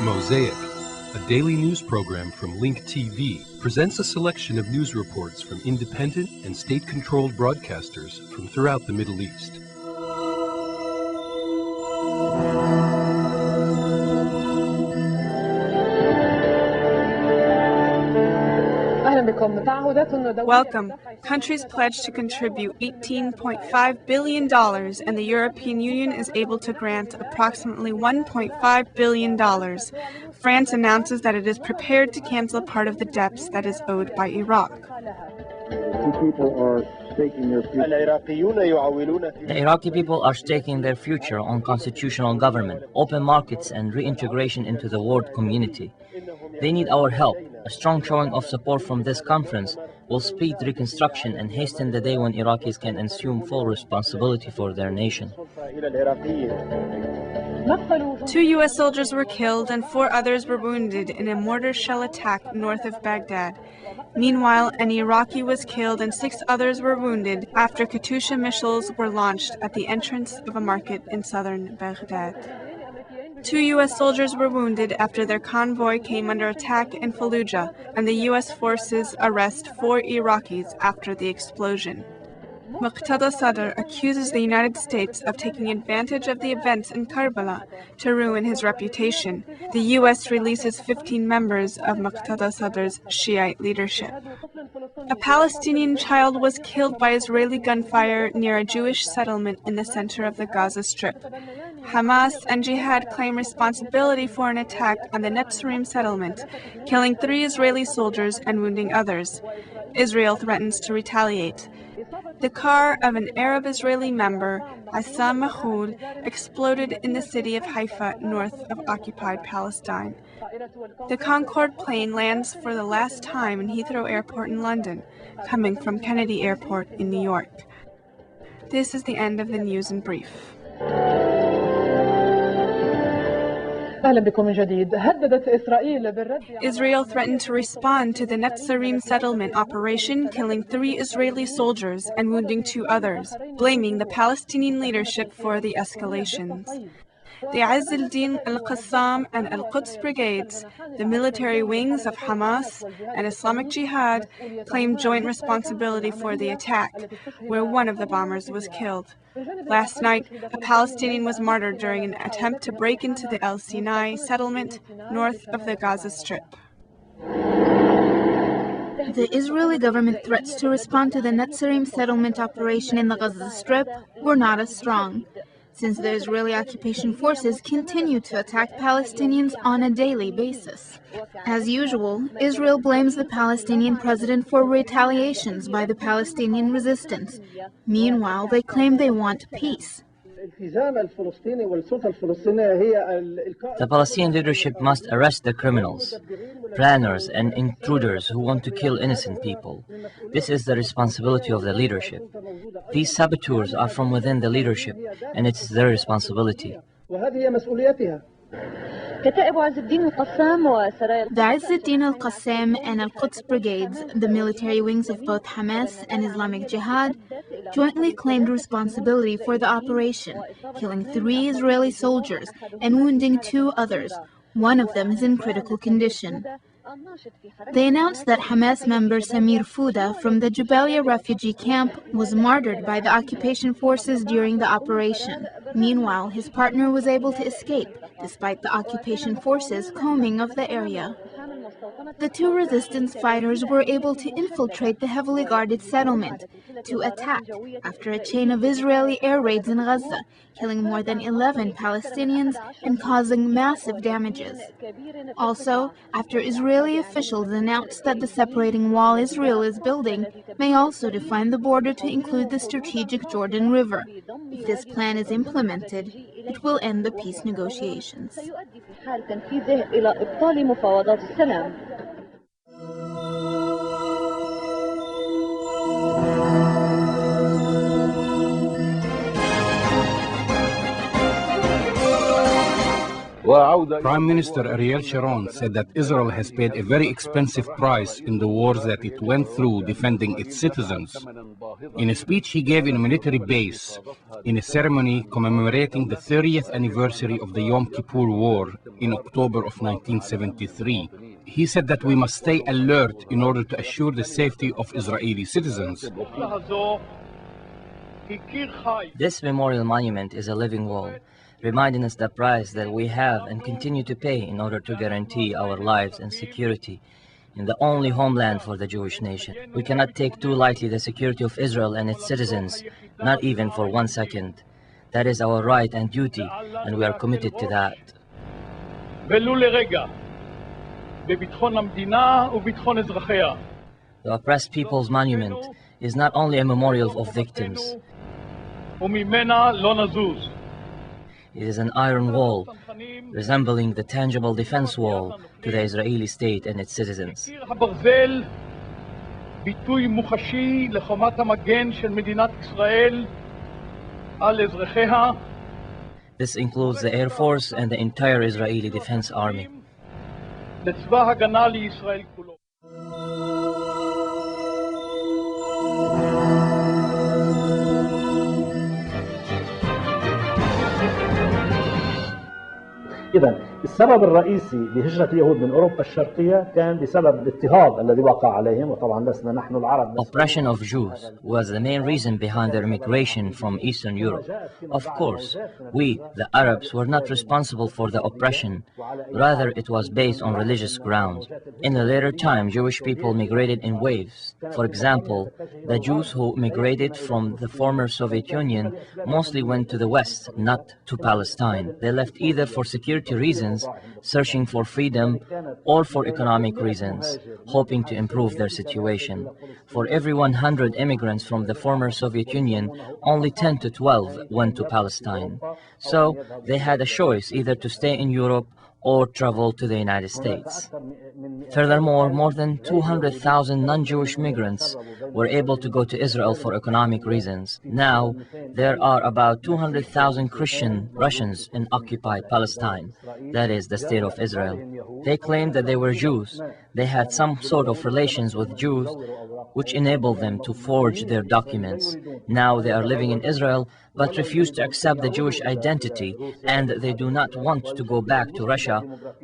Mosaic, a daily news program from Link TV, presents a selection of news reports from independent and state-controlled broadcasters from throughout the Middle East. Welcome. Countries pledged to contribute $18.5 billion, and the European Union is able to grant approximately $1.5 billion. France announces that it is prepared to cancel part of the debts that is owed by Iraq. The Iraqi people are staking their future on constitutional government, open markets, and reintegration into the world community. They need our help. A strong showing of support from this conference will speed reconstruction and hasten the day when Iraqis can assume full responsibility for their nation. 2 U.S. soldiers were killed and 4 others were wounded in a mortar shell attack north of Baghdad. Meanwhile, an Iraqi was killed and 6 others were wounded after Katyusha missiles were launched at the entrance of a market in southern Baghdad. 2 U.S. soldiers were wounded after their convoy came under attack in Fallujah, and the U.S. forces arrest 4 Iraqis after the explosion. Muqtada Sadr accuses the United States of taking advantage of the events in Karbala to ruin his reputation. The U.S. releases 15 members of Muqtada Sadr's Shiite leadership. A Palestinian child was killed by Israeli gunfire near a Jewish settlement in the center of the Gaza Strip. Hamas and Jihad claim responsibility for an attack on the Netzarim settlement, killing 3 Israeli soldiers and wounding others. Israel threatens to retaliate. The car of an Arab-Israeli member, Assam Mahmoud, exploded in the city of Haifa, north of occupied Palestine. The Concorde plane lands for the last time in Heathrow Airport in London, coming from Kennedy Airport in New York. This is the end of the news in brief. Israel threatened to respond to the Netzarim settlement operation, killing 3 Israeli soldiers and wounding 2 others, blaming the Palestinian leadership for the escalations. The Izz al-Din al-Qassam and al-Quds brigades, the military wings of Hamas and Islamic Jihad, claimed joint responsibility for the attack, where one of the bombers was killed. Last night, a Palestinian was martyred during an attempt to break into the El Sinai settlement north of the Gaza Strip. The Israeli government threats to respond to the Netzarim settlement operation in the Gaza Strip were not as strong, since the Israeli occupation forces continue to attack Palestinians on a daily basis. As usual, Israel blames the Palestinian president for retaliations by the Palestinian resistance. Meanwhile, they claim they want peace. The Palestinian leadership must arrest the criminals, planners, and intruders who want to kill innocent people. This is the responsibility of the leadership. These saboteurs are from within the leadership, and it is their responsibility. The Izz al-Din al-Qassam and al-Quds brigades, the military wings of both Hamas and Islamic Jihad, jointly claimed responsibility for the operation, killing 3 Israeli soldiers and wounding 2 others. One of them is in critical condition. They announced that Hamas member Samir Fouda from the Jabalia refugee camp was martyred by the occupation forces during the operation. Meanwhile, his partner was able to escape, despite the occupation forces combing of the area. The 2 resistance fighters were able to infiltrate the heavily guarded settlement to attack after a chain of Israeli air raids in Gaza, killing more than 11 Palestinians and causing massive damages. Also, after Israeli officials announced that the separating wall Israel is building may also define the border to include the strategic Jordan River. If this plan is implemented, it will end the peace negotiations. Prime Minister Ariel Sharon said that Israel has paid a very expensive price in the wars that it went through defending its citizens. In a speech he gave in a military base, in a ceremony commemorating the 30th anniversary of the Yom Kippur War in October of 1973, he said that we must stay alert in order to assure the safety of Israeli citizens. This memorial monument is a living wall, reminding us the price that we have and continue to pay in order to guarantee our lives and security in the only homeland for the Jewish nation. We cannot take too lightly the security of Israel and its citizens, not even for 1 second. That is our right and duty, and we are committed to that. The Oppressed People's Monument is not only a memorial of victims. It is an iron wall, resembling the tangible defense wall to the Israeli state and its citizens. This includes the Air Force and the entire Israeli Defense Army. إذن السبب الرئيسي لهجرة اليهود من أوروبا الشرقية كان بسبب الاضطهاد الذي وقع عليهم، وطبعا لسنا نحن العرب. Oppression of Jews was the main reason behind their migration from Eastern Europe. Of course, we, the Arabs, were not responsible for the oppression. Rather, it was based on religious grounds. In a later time, Jewish people migrated in waves. For example, the Jews who migrated from the former Soviet Union mostly went to the West, not to Palestine. They left either for security reasons, searching for freedom, or for economic reasons, hoping to improve their situation. For every 100 immigrants from the former Soviet Union, only 10 to 12 went to Palestine. So they had a choice either to stay in Europe or travel to the United States. Furthermore, more than 200,000 non-Jewish migrants were able to go to Israel for economic reasons. Now, there are about 200,000 Christian Russians in occupied Palestine, that is, the state of Israel. They claimed that they were Jews. They had some sort of relations with Jews, which enabled them to forge their documents. Now they are living in Israel, but refuse to accept the Jewish identity, and they do not want to go back to Russia,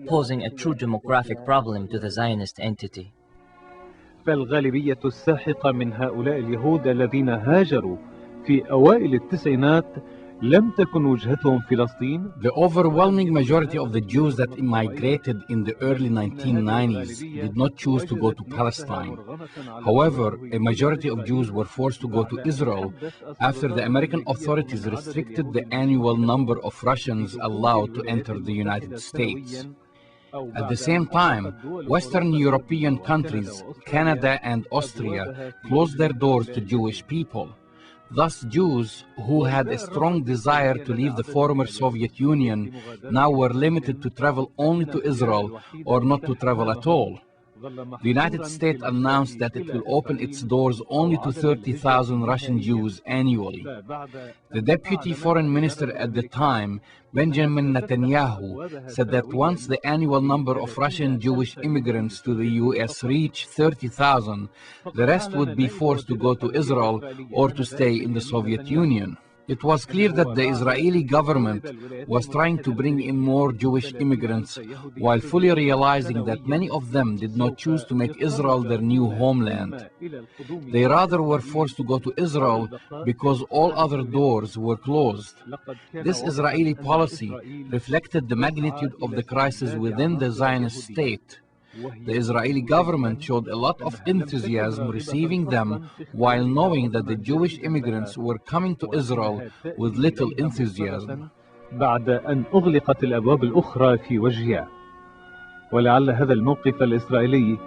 posing a true demographic problem to the Zionist entity. فالغالبية الساحقة من هؤلاء اليهود الذين هاجروا في أوائل التسعينات لم تكن وجهتهم فلسطين. The overwhelming majority of the Jews that immigrated in the early 1990s did not choose to go to Palestine. However, a majority of Jews were forced to go to Israel after the American authorities restricted the annual number of Russians allowed to enter the United States. At the same time, Western European countries, Canada and Austria, closed their doors to Jewish people. Thus, Jews who had a strong desire to leave the former Soviet Union now were limited to travel only to Israel or not to travel at all. The United States announced that it will open its doors only to 30,000 Russian Jews annually. The deputy foreign minister at the time, Benjamin Netanyahu, said that once the annual number of Russian Jewish immigrants to the U.S. reached 30,000, the rest would be forced to go to Israel or to stay in the Soviet Union. It was clear that the Israeli government was trying to bring in more Jewish immigrants while fully realizing that many of them did not choose to make Israel their new homeland. They rather were forced to go to Israel because all other doors were closed. This Israeli policy reflected the magnitude of the crisis within the Zionist state. The Israeli government showed a lot of enthusiasm receiving them while knowing that the Jewish immigrants were coming to Israel with little enthusiasm. بعد أن أغلقت الأبواب الأخرى في وجهها. ولعل هذا الموقف الإسرائيلي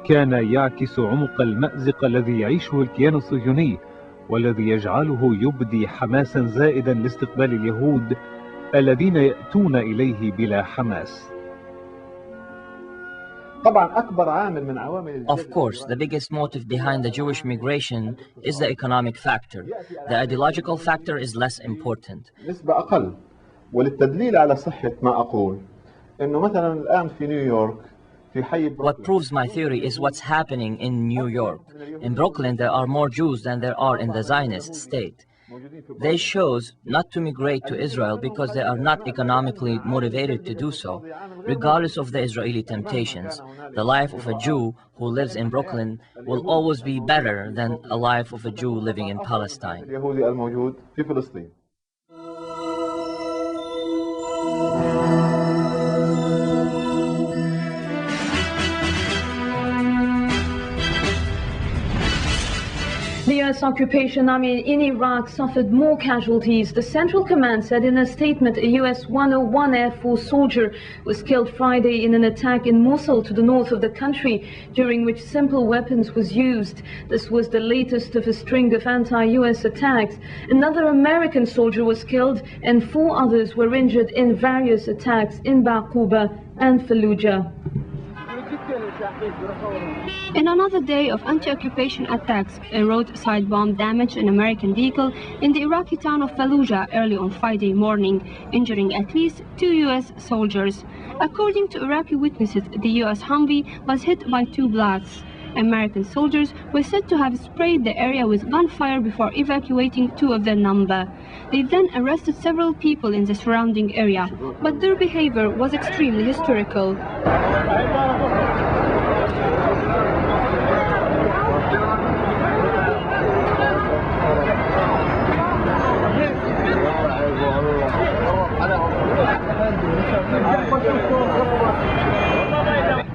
كان يعكس عمق المأزق الذي يعيشه الكيان الصهيوني والذي يجعله يبدي حماسا زائدا لاستقبال اليهود الذين يأتون إليه بلا حماس. Of course, the biggest motive behind the Jewish migration is the economic factor. The ideological factor is less important. نسبة أقل. وللتدليل على صحة ما أقول إنه مثلا الآن في نيويورك في حي What proves my theory is what's happening in New York. In Brooklyn, there are more Jews than there are in the Zionist state. They chose not to migrate to Israel because they are not economically motivated to do so, regardless of the Israeli temptations. The life of a Jew who lives in Brooklyn will always be better than a life of a Jew living in Palestine. اليهودي الموجود في فلسطين. The U.S. occupation army in Iraq suffered more casualties. The Central Command said in a statement a U.S. 101 Air Force soldier was killed Friday in an attack in Mosul to the north of the country, during which simple weapons was used. This was the latest of a string of anti-U.S. attacks. Another American soldier was killed and 4 others were injured in various attacks in Baquba and Fallujah. In another day of anti-occupation attacks, a roadside bomb damaged an American vehicle in the Iraqi town of Fallujah early on Friday morning, injuring at least 2 U.S. soldiers. According to Iraqi witnesses, the U.S. Humvee was hit by 2 blasts. American soldiers were said to have sprayed the area with gunfire before evacuating 2 of their number. They then arrested several people in the surrounding area, but their behavior was extremely hysterical.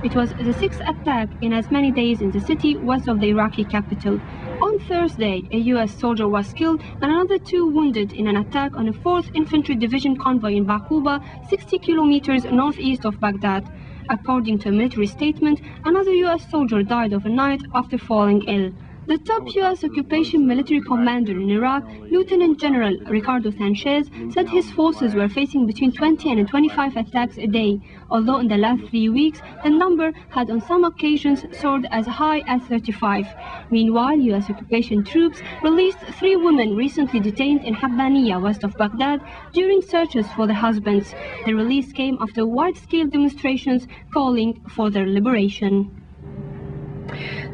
It was the 6th attack in as many days in the city west of the Iraqi capital. On Thursday, a U.S. soldier was killed and another 2 wounded in an attack on a 4th Infantry Division convoy in Baquba, 60 kilometers northeast of Baghdad. According to a military statement, another U.S. soldier died overnight after falling ill. The top U.S. occupation military commander in Iraq, Lieutenant General Ricardo Sanchez, said his forces were facing between 20 and 25 attacks a day, although in the last 3 weeks, the number had on some occasions soared as high as 35. Meanwhile, U.S. occupation troops released 3 women recently detained in Habbaniya, west of Baghdad, during searches for their husbands. The release came after wide-scale demonstrations calling for their liberation.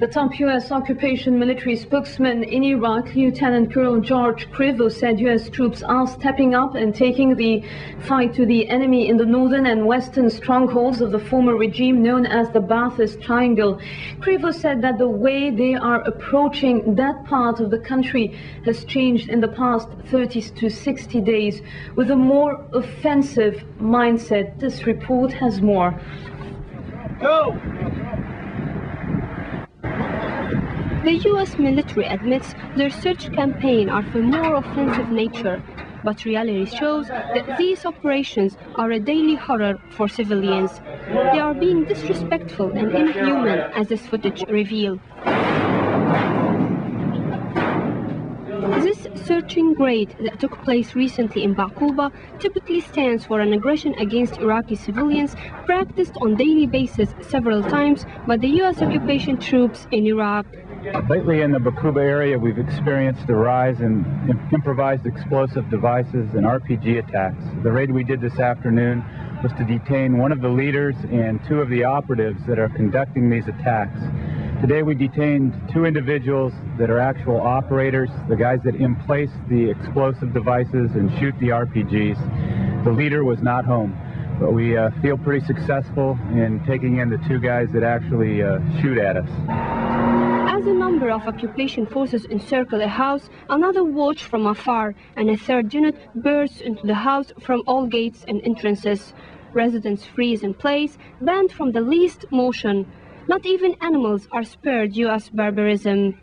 The top U.S. occupation military spokesman in Iraq, Lieutenant Colonel George Crivo, said U.S. troops are stepping up and taking the fight to the enemy in the northern and western strongholds of the former regime known as the Ba'athist Triangle. Crivo said that the way they are approaching that part of the country has changed in the past 30 to 60 days with a more offensive mindset. This report has more. Go! The U.S. military admits their search campaign are of a more offensive nature, but reality shows that these operations are a daily horror for civilians. They are being disrespectful and inhuman, as this footage reveals. This searching raid that took place recently in Baquba typically stands for an aggression against Iraqi civilians practiced on a daily basis several times by the U.S. occupation troops in Iraq. Lately in the Baquba area, we've experienced a rise in improvised explosive devices and RPG attacks. The raid we did this afternoon was to detain one of the leaders and 2 of the operatives that are conducting these attacks. Today we detained 2 individuals that are actual operators, the guys that emplace the explosive devices and shoot the RPGs. The leader was not home, but we feel pretty successful in taking in the 2 guys that actually shoot at us. As a number of occupation forces encircle a house, another watch from afar, and a 3rd unit bursts into the house from all gates and entrances. Residents freeze in place, banned from the least motion. Not even animals are spared U.S. barbarism.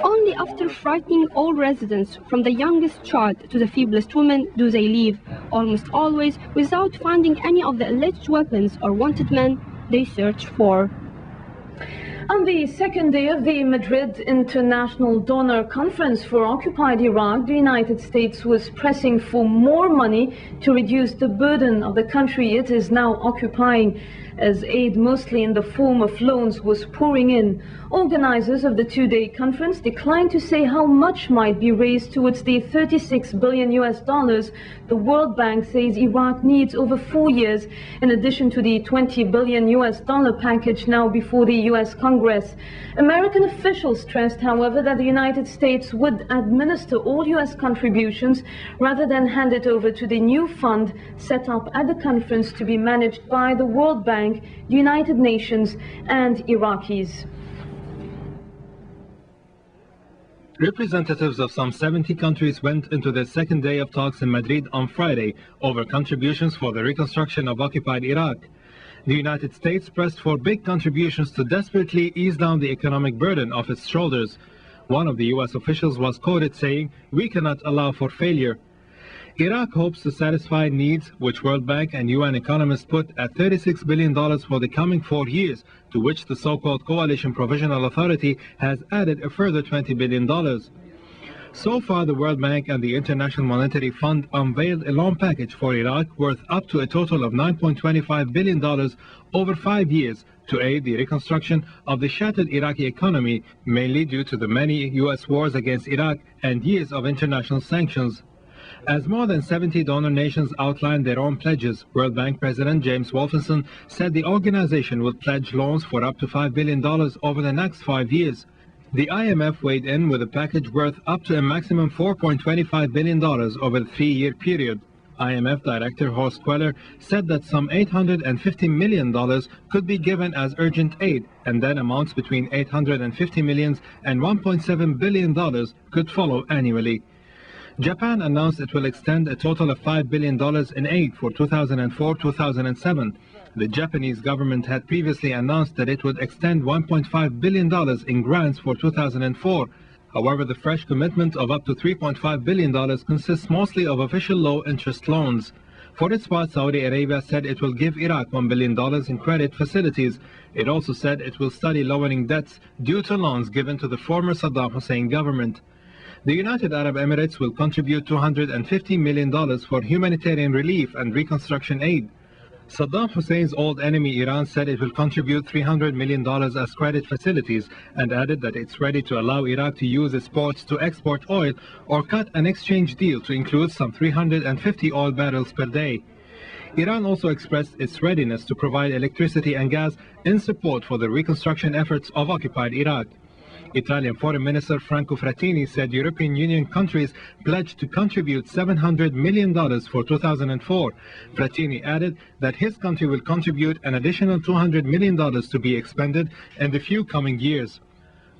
Only after frightening all residents, from the youngest child to the feeblest woman, do they leave, almost always without finding any of the alleged weapons or wanted men they search for. On the second day of the Madrid International Donor Conference for occupied Iraq, the United States was pressing for more money to reduce the burden of the country it is now occupying, as aid mostly in the form of loans was pouring in. Organizers of the two-day conference declined to say how much might be raised towards the $36 billion the World Bank says Iraq needs over 4 years, in addition to the $20 billion package now before the U.S. Congress. American officials stressed, however, that the United States would administer all U.S. contributions rather than hand it over to the new fund set up at the conference to be managed by the World Bank, the United Nations, and Iraqis. Representatives of some 70 countries went into the second day of talks in Madrid on Friday over contributions for the reconstruction of occupied Iraq. The United States pressed for big contributions to desperately ease down the economic burden off its shoulders. One of the U.S. officials was quoted saying, "We cannot allow for failure." Iraq hopes to satisfy needs which World Bank and UN economists put at $36 billion for the coming 4 years, to which the so-called Coalition Provisional Authority has added a further $20 billion. So far, the World Bank and the International Monetary Fund unveiled a loan package for Iraq worth up to a total of $9.25 billion over 5 years to aid the reconstruction of the shattered Iraqi economy, mainly due to the many U.S. wars against Iraq and years of international sanctions. As more than 70 donor nations outlined their own pledges, World Bank President James Wolfenson said the organization would pledge loans for up to $5 billion over the next 5 years. The IMF weighed in with a package worth up to a maximum $4.25 billion over the 3-year period. IMF Director Horst Queller said that some $850 million could be given as urgent aid, and then amounts between $850 million and $1.7 billion could follow annually. Japan announced it will extend a total of $5 billion in aid for 2004-2007. The Japanese government had previously announced that it would extend $1.5 billion in grants for 2004. However, the fresh commitment of up to $3.5 billion consists mostly of official low-interest loans. For its part, Saudi Arabia said it will give Iraq $1 billion in credit facilities. It also said it will study lowering debts due to loans given to the former Saddam Hussein government. The United Arab Emirates will contribute $250 million for humanitarian relief and reconstruction aid. Saddam Hussein's old enemy Iran said it will contribute $300 million as credit facilities, and added that it's ready to allow Iraq to use its ports to export oil or cut an exchange deal to include some 350 oil barrels per day. Iran also expressed its readiness to provide electricity and gas in support for the reconstruction efforts of occupied Iraq. Italian Foreign Minister Franco Frattini said European Union countries pledged to contribute $700 million for 2004. Frattini added that his country will contribute an additional $200 million to be expended in the few coming years.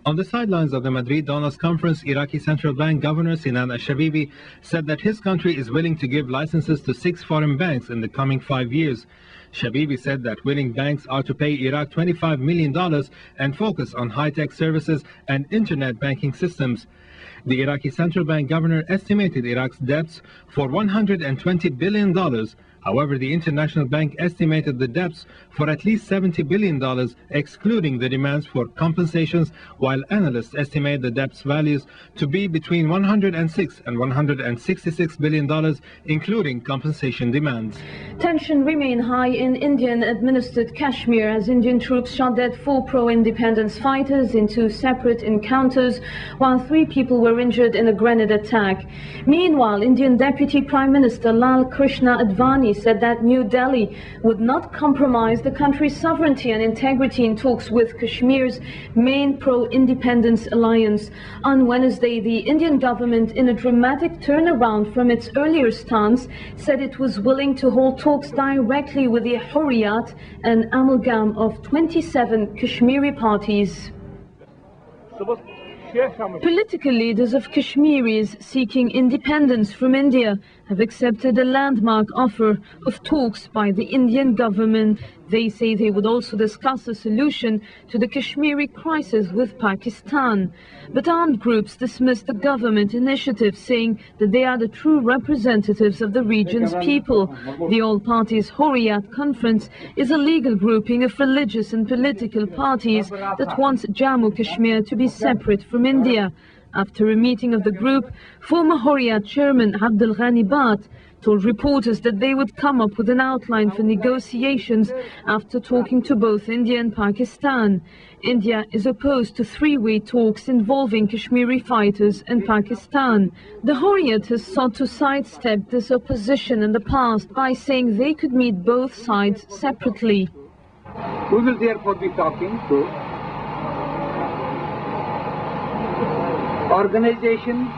On the sidelines of the Madrid Donors Conference, Iraqi Central Bank Governor Sinan al-Shabibi said that his country is willing to give licenses to 6 foreign banks in the coming 5 years. Shabibi said that willing banks are to pay Iraq $25 million and focus on high-tech services and internet banking systems. The Iraqi Central Bank Governor estimated Iraq's debts for $120 billion. However, the International Bank estimated the debts for at least $70 billion, excluding the demands for compensations, while analysts estimate the debt's values to be between $106 and $166 billion, including compensation demands. Tension remained high in Indian-administered Kashmir as Indian troops shot dead 4 pro-independence fighters in 2 separate encounters, while 3 people were injured in a grenade attack. Meanwhile, Indian Deputy Prime Minister Lal Krishna Advani said that New Delhi would not compromise the country's sovereignty and integrity in talks with Kashmir's main pro-independence alliance. On Wednesday, the Indian government, in a dramatic turnaround from its earlier stance, said it was willing to hold talks directly with the Hurriyat, an amalgam of 27 Kashmiri parties. Political leaders of Kashmiris seeking independence from India have accepted a landmark offer of talks by the Indian government. They say they would also discuss a solution to the Kashmiri crisis with Pakistan. But armed groups dismissed the government initiative, saying that they are the true representatives of the region's people. The All Parties Hurriyat Conference is a legal grouping of religious and political parties that wants Jammu Kashmir to be separate from India. After a meeting of the group, former Hurriyat chairman Abdul Ghani Bhat told reporters that they would come up with an outline for negotiations after talking to both India and Pakistan. India is opposed to three-way talks involving Kashmiri fighters and Pakistan. The Hurriyat has sought to sidestep this opposition in the past by saying they could meet both sides separately. We will therefore be talking to organizations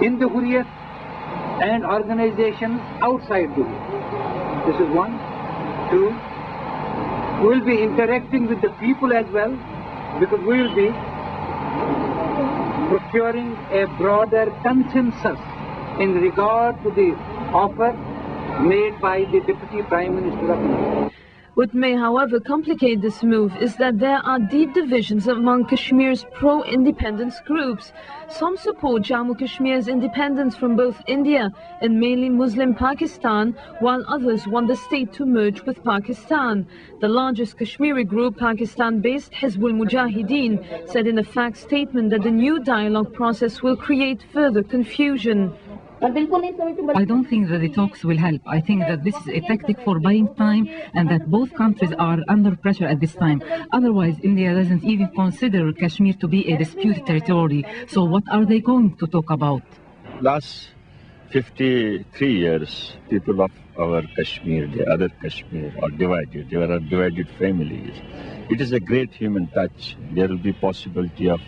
in the Hurriyat and organizations outside the Hurriyat. This is one. Two, we will be interacting with the people as well, because we will be procuring a broader consensus in regard to the offer made by the Deputy Prime Minister of India. What may, however, complicate this move is that there are deep divisions among Kashmir's pro-independence groups. Some support Jammu Kashmir's independence from both India and mainly Muslim Pakistan, while others want the state to merge with Pakistan. The largest Kashmiri group, Pakistan-based Hizbul Mujahideen, said in a fact statement that the new dialogue process will create further confusion. I don't think that the talks will help. I think that this is a tactic for buying time and that both countries are under pressure at this time. Otherwise, India doesn't even consider Kashmir to be a disputed territory. So what are they going to talk about? Last 53 years, people of our Kashmir, the other Kashmir, are divided. There are divided families. It is a great human touch. There will be possibility of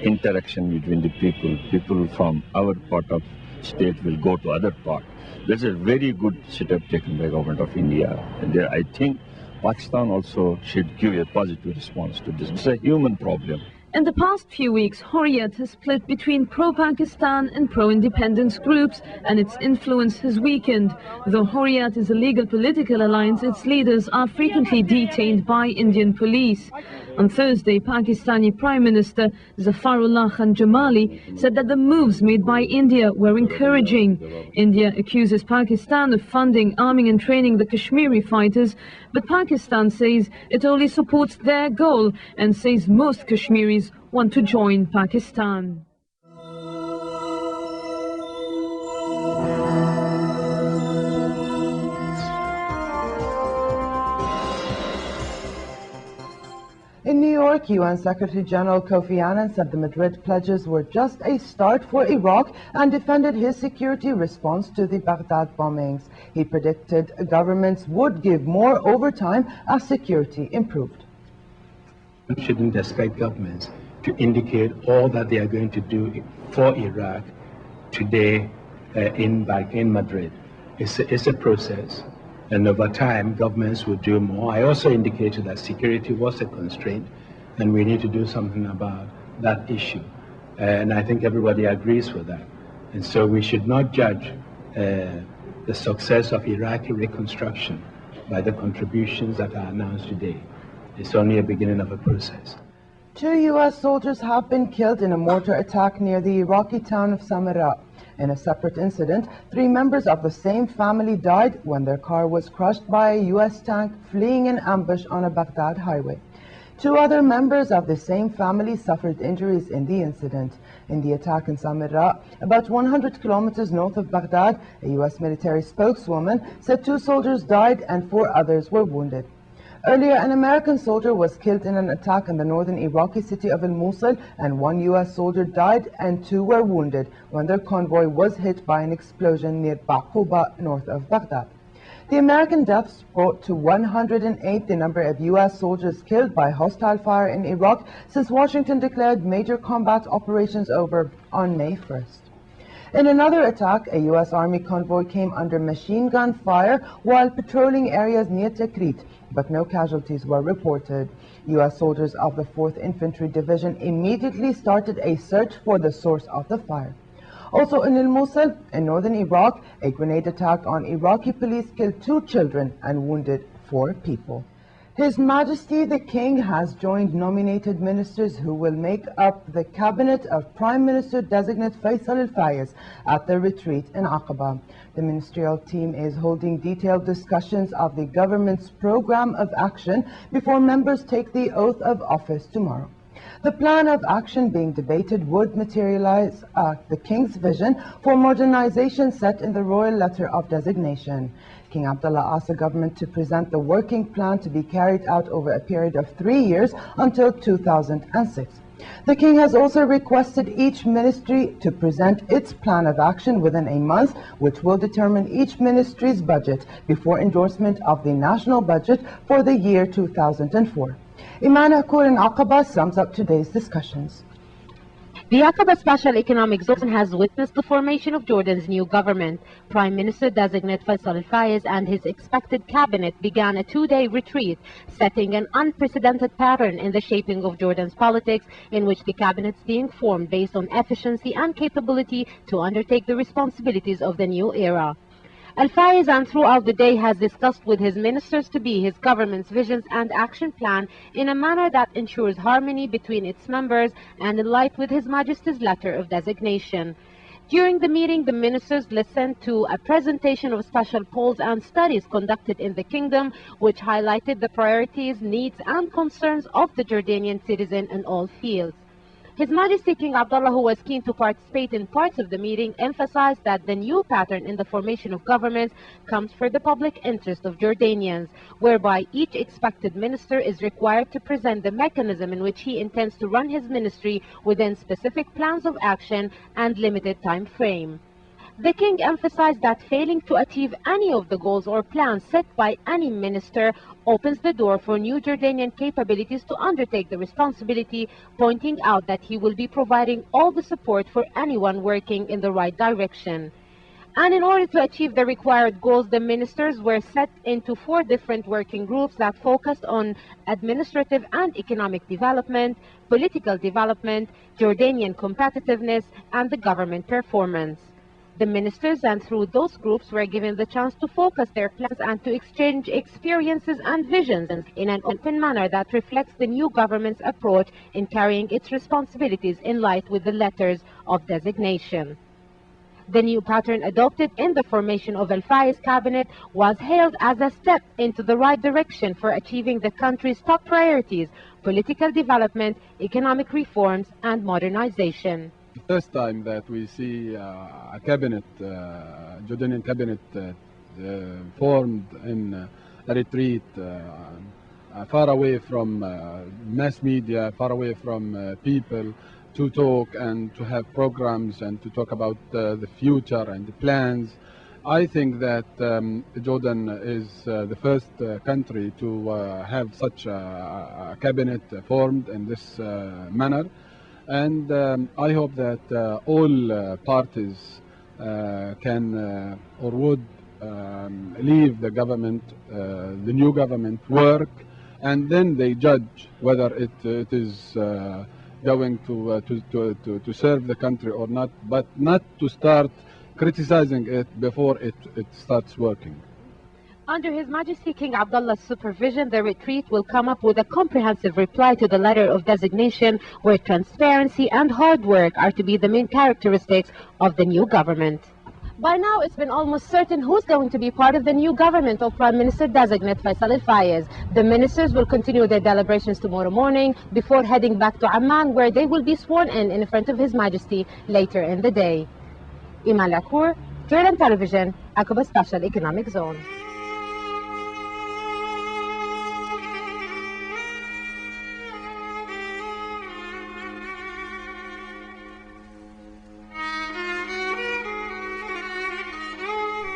interaction between the people. People from our part of state will go to other part. That's a very good step taken by government of India. And there, I think Pakistan also should give a positive response to this. It's a human problem. In the past few weeks, Hurriyat has split between pro-Pakistan and pro-independence groups, and its influence has weakened. Though Hurriyat is a legal political alliance, its leaders are frequently detained by Indian police. On Thursday, Pakistani Prime Minister Zafarullah Khan Jamali said that the moves made by India were encouraging. India accuses Pakistan of funding, arming and training the Kashmiri fighters, but Pakistan says it only supports their goal and says most Kashmiris want to join Pakistan. In New York, UN Secretary General Kofi Annan said the Madrid pledges were just a start for Iraq and defended his security response to the Baghdad bombings. He predicted governments would give more overtime as security improved. We shouldn't expect governments to indicate all that they are going to do for Iraq today in Madrid. It's a process. And over time, governments will do more. I also indicated that security was a constraint, and we need to do something about that issue. And I think everybody agrees with that. And so we should not judge the success of Iraqi reconstruction by the contributions that are announced today. It's only a beginning of a process. 2 U.S. soldiers have been killed in a mortar attack near the Iraqi town of Samarra. In a separate incident, 3 members of the same family died when their car was crushed by a U.S. tank fleeing an ambush on a Baghdad highway. 2 other members of the same family suffered injuries in the incident. In the attack in Samarra, about 100 kilometers north of Baghdad, a U.S. military spokeswoman said 2 soldiers died and 4 others were wounded. Earlier, an American soldier was killed in an attack in the northern Iraqi city of Mosul, and 1 U.S. soldier died and 2 were wounded when their convoy was hit by an explosion near Baquba, north of Baghdad. The American deaths brought to 108 the number of U.S. soldiers killed by hostile fire in Iraq since Washington declared major combat operations over on May 1st. In another attack, a U.S. Army convoy came under machine gun fire while patrolling areas near Tikrit, but no casualties were reported. U.S. soldiers of the 4th Infantry Division immediately started a search for the source of the fire. Also in Mosul, in northern Iraq, a grenade attack on Iraqi police killed 2 children and wounded 4 people. His Majesty the King has joined nominated ministers who will make up the cabinet of Prime Minister-designate Faisal Al-Fayez at the retreat in Aqaba. The ministerial team is holding detailed discussions of the government's program of action before members take the oath of office tomorrow. The plan of action being debated would materialize the King's vision for modernization set in the royal letter of designation. King Abdullah asked the government to present the working plan to be carried out over a period of 3 years until 2006. The King has also requested each ministry to present its plan of action within a month, which will determine each ministry's budget before endorsement of the national budget for the year 2004. Iman Akur in Aqaba sums up today's discussions. The Aqaba Special Economic Zone has witnessed the formation of Jordan's new government. Prime Minister-designate Faisal Al-Fayez and his expected cabinet began a 2-day retreat, setting an unprecedented pattern in the shaping of Jordan's politics, in which the cabinet's being formed based on efficiency and capability to undertake the responsibilities of the new era. Al-Fayez, and throughout the day, has discussed with his ministers to be his government's visions and action plan in a manner that ensures harmony between its members and in line with His Majesty's letter of designation. During the meeting, the ministers listened to a presentation of special polls and studies conducted in the kingdom, which highlighted the priorities, needs and concerns of the Jordanian citizen in all fields. His Majesty King Abdullah, who was keen to participate in parts of the meeting, emphasized that the new pattern in the formation of governments comes for the public interest of Jordanians, whereby each expected minister is required to present the mechanism in which he intends to run his ministry within specific plans of action and limited time frame. The King emphasized that failing to achieve any of the goals or plans set by any minister opens the door for new Jordanian capabilities to undertake the responsibility, pointing out that he will be providing all the support for anyone working in the right direction. And in order to achieve the required goals, the ministers were set into 4 different working groups that focused on administrative and economic development, political development, Jordanian competitiveness, and the government performance. The ministers, and through those groups, were given the chance to focus their plans and to exchange experiences and visions in an open manner that reflects the new government's approach in carrying its responsibilities in line with the letters of designation. The new pattern adopted in the formation of Al-Fayez cabinet was hailed as a step into the right direction for achieving the country's top priorities: political development, economic reforms, and modernization. The first time that we see a cabinet, Jordanian cabinet formed in a retreat far away from mass media, far away from people, to talk and to have programs and to talk about the future and the plans. I think that Jordan is the first country to have such a cabinet formed in this manner. And I hope that all parties can or would leave the government, the new government, work, and then they judge whether it is going to serve the country or not, but not to start criticizing it before it starts working. Under His Majesty King Abdullah's supervision, the retreat will come up with a comprehensive reply to the letter of designation, where transparency and hard work are to be the main characteristics of the new government. By now, it's been almost certain who's going to be part of the new government of Prime Minister-designate Faisal Al-Fayez. The ministers will continue their deliberations tomorrow morning before heading back to Amman, where they will be sworn in front of His Majesty later in the day. Iman Lakour, Jordan Television, Aqaba Special Economic Zone.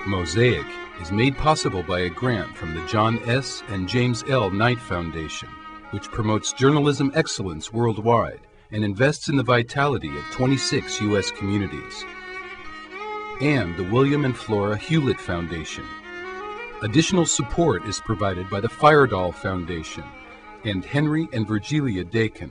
Mosaic is made possible by a grant from the John S. and James L. Knight Foundation, which promotes journalism excellence worldwide and invests in the vitality of 26 U.S. communities, and the William and Flora Hewlett Foundation. Additional support is provided by the Firedoll Foundation and Henry and Virgilia Dakin.